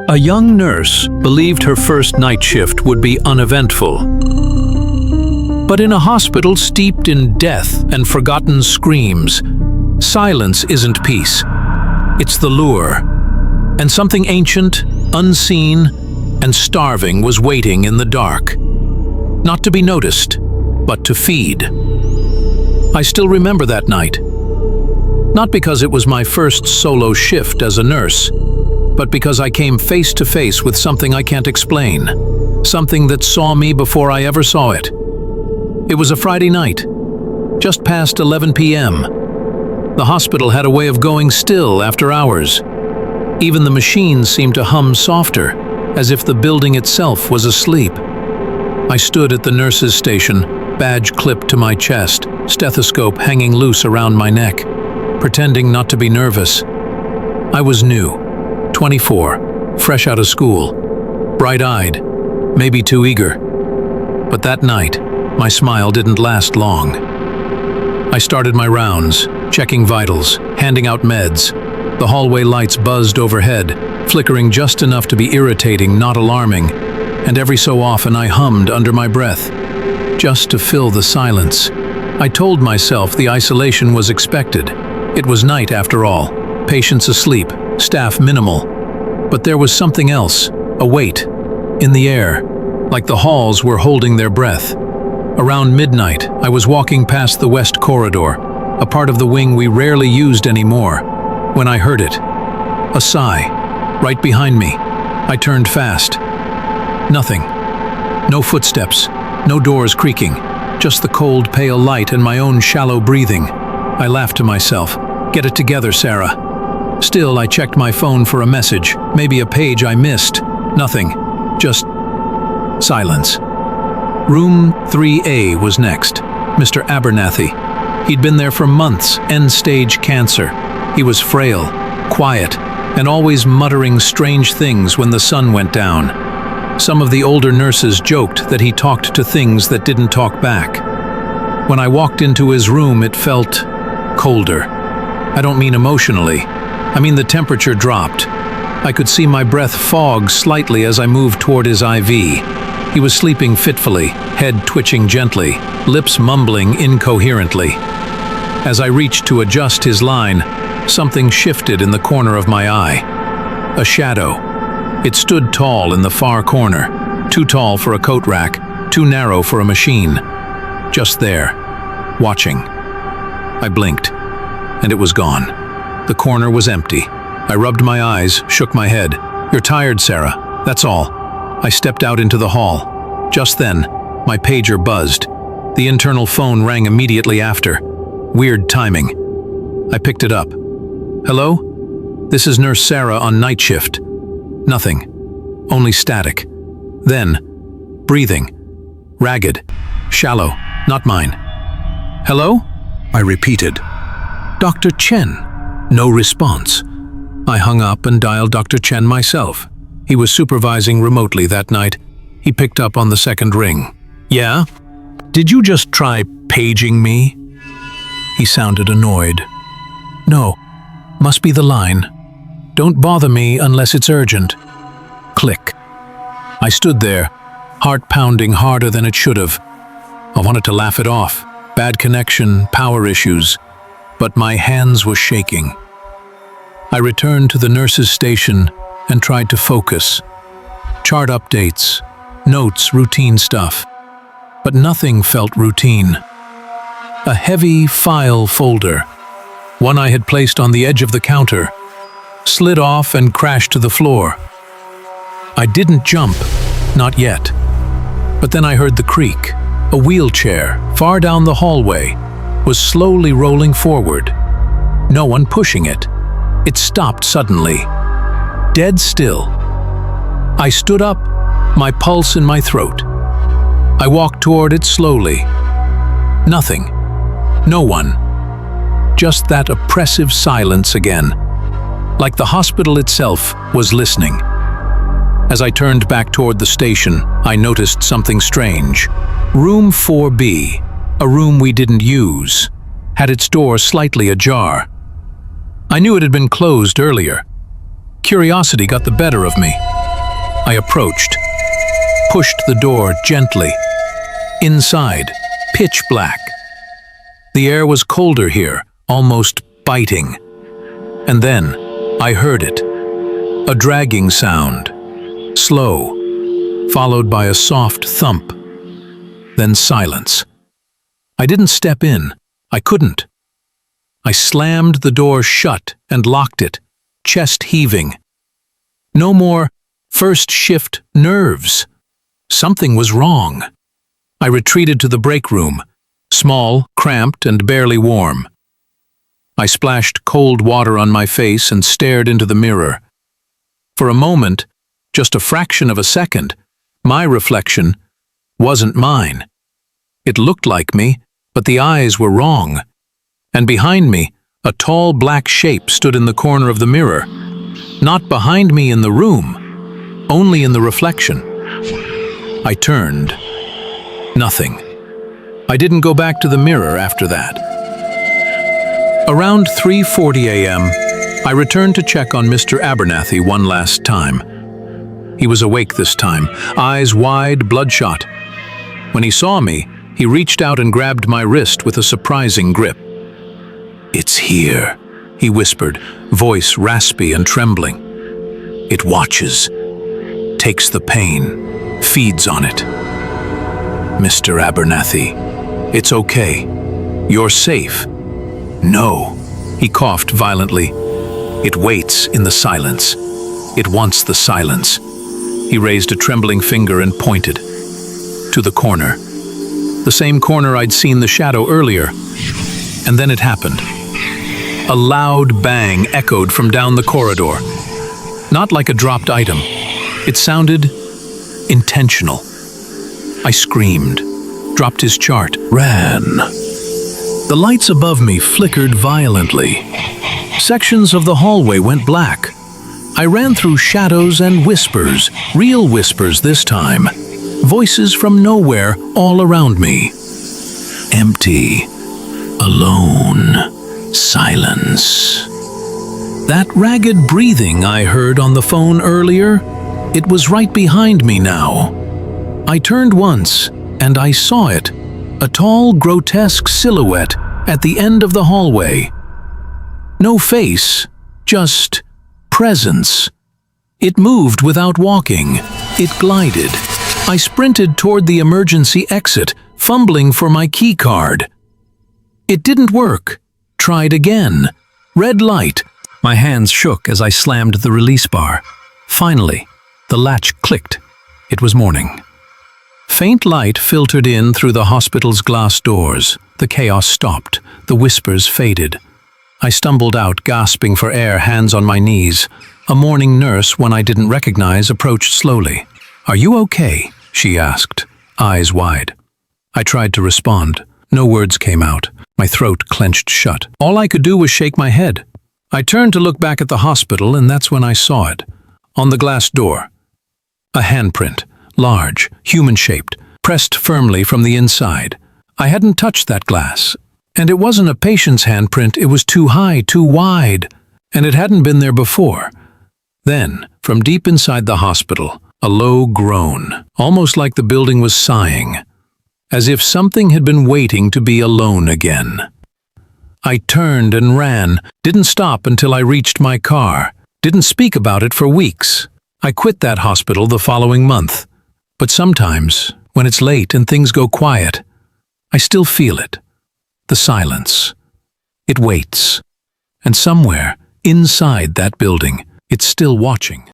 A young nurse believed her first night shift would be uneventful. But in a hospital steeped in death and forgotten screams, silence isn't peace. It's the lure. And something ancient, unseen, and starving was waiting in the dark. Not to be noticed, but to feed. I still remember that night. Not because it was my first solo shift as a nurse, but because I came face to face with something I can't explain. Something that saw me before I ever saw it. It was a Friday night, just past 11 p.m. The hospital had a way of going still after hours. Even the machines seemed to hum softer, as if the building itself was asleep. I stood at the nurse's station, badge clipped to my chest, stethoscope hanging loose around my neck, pretending not to be nervous. I was new, 24, fresh out of school, bright-eyed, maybe too eager. But that night, my smile didn't last long. I started my rounds, checking vitals, handing out meds. The hallway lights buzzed overhead, flickering just enough to be irritating, not alarming, and every so often I hummed under my breath, just to fill the silence. I told myself the isolation was expected. It was night after all, patients asleep, staff minimal. But there was something else, a weight, in the air, like the halls were holding their breath. Around midnight, I was walking past the west corridor, a part of the wing we rarely used anymore, when I heard it. A sigh, right behind me. I turned fast. Nothing. No footsteps, no doors creaking, just the cold, pale light and my own shallow breathing. I laughed to myself. Get it together, Sarah. Still, I checked my phone for a message, maybe a page I missed. Nothing. Just silence. Room 3A was next. Mr. Abernathy. He'd been there for months, end-stage cancer. He was frail, quiet, and always muttering strange things when the sun went down. Some of the older nurses joked that he talked to things that didn't talk back. When I walked into his room, it felt colder. I don't mean emotionally. I mean the temperature dropped. I could see my breath fog slightly as I moved toward his IV. He was sleeping fitfully, head twitching gently, lips mumbling incoherently. As I reached to adjust his line, something shifted in the corner of my eye. A shadow. It stood tall in the far corner, too tall for a coat rack, too narrow for a machine. Just there, watching. I blinked, and it was gone. The corner was empty. I rubbed my eyes, shook my head. You're tired, Sarah. That's all. I stepped out into the hall. Just then, my pager buzzed. The internal phone rang immediately after. Weird timing. I picked it up. Hello? This is Nurse Sarah on night shift. Nothing. Only static. Then, breathing. Ragged. Shallow. Not mine. Hello? I repeated. Dr. Chen. No response. I hung up and dialed Dr. Chen myself. He was supervising remotely that night. He picked up on the second ring. Yeah? Did you just try paging me? He sounded annoyed. No. Must be the line. Don't bother me unless it's urgent. Click. I stood there, heart pounding harder than it should have. I wanted to laugh it off. Bad connection, power issues. But my hands were shaking. I returned to the nurse's station and tried to focus. Chart updates, notes, routine stuff. But nothing felt routine. A heavy file folder, one I had placed on the edge of the counter, slid off and crashed to the floor. I didn't jump, not yet. But then I heard the creak. A wheelchair, far down the hallway, was slowly rolling forward. No one pushing it. It stopped suddenly. Dead still. I stood up, my pulse in my throat. I walked toward it slowly. Nothing. No one. Just that oppressive silence again. Like the hospital itself was listening. As I turned back toward the station, I noticed something strange. Room 4B, a room we didn't use, had its door slightly ajar. I knew it had been closed earlier. Curiosity got the better of me. I approached, pushed the door gently. Inside, pitch black. The air was colder here, almost biting. And then, I heard it. A dragging sound, slow, followed by a soft thump. Then silence. I didn't step in. I couldn't. I slammed the door shut and locked it, chest heaving. No more first shift nerves. Something was wrong. I retreated to the break room, small, cramped, and barely warm. I splashed cold water on my face and stared into the mirror. For a moment, just a fraction of a second, my reflection wasn't mine. It looked like me, but the eyes were wrong. And behind me, a tall black shape stood in the corner of the mirror. Not behind me in the room, only in the reflection. I turned. Nothing. I didn't go back to the mirror after that. Around 3:40 a.m., I returned to check on Mr. Abernathy one last time. He was awake this time, eyes wide, bloodshot. When he saw me, he reached out and grabbed my wrist with a surprising grip. "It's here," he whispered, voice raspy and trembling. "It watches, takes the pain, feeds on it. Mr. Abernathy, it's okay. You're safe." "No," he coughed violently. "It waits in the silence. It wants the silence." He raised a trembling finger and pointed to the corner. The same corner I'd seen the shadow earlier. And then it happened. A loud bang echoed from down the corridor. Not like a dropped item. It sounded intentional. I screamed, dropped his chart, ran. The lights above me flickered violently. Sections of the hallway went black. I ran through shadows and whispers, real whispers this time. Voices from nowhere all around me. Empty, alone, silence. That ragged breathing I heard on the phone earlier, it was right behind me now. I turned once, and I saw it, a tall, grotesque silhouette at the end of the hallway. No face, just presence. It moved without walking. It glided. I sprinted toward the emergency exit, fumbling for my key card. It didn't work. Tried again. Red light. My hands shook as I slammed the release bar. Finally, the latch clicked. It was morning. Faint light filtered in through the hospital's glass doors. The chaos stopped. The whispers faded. I stumbled out, gasping for air, hands on my knees. A morning nurse, one I didn't recognize, approached slowly. "Are you okay?" she asked, eyes wide. I tried to respond. No words came out. My throat clenched shut. All I could do was shake my head. I turned to look back at the hospital, and that's when I saw it. On the glass door. A handprint, large, human-shaped, pressed firmly from the inside. I hadn't touched that glass. And it wasn't a patient's handprint, it was too high, too wide. And it hadn't been there before. Then, from deep inside the hospital, a low groan, almost like the building was sighing, as if something had been waiting to be alone again. I turned and ran, didn't stop until I reached my car, didn't speak about it for weeks. I quit that hospital the following month. But sometimes, when it's late and things go quiet, I still feel it. The silence. It waits. And somewhere, inside that building, it's still watching.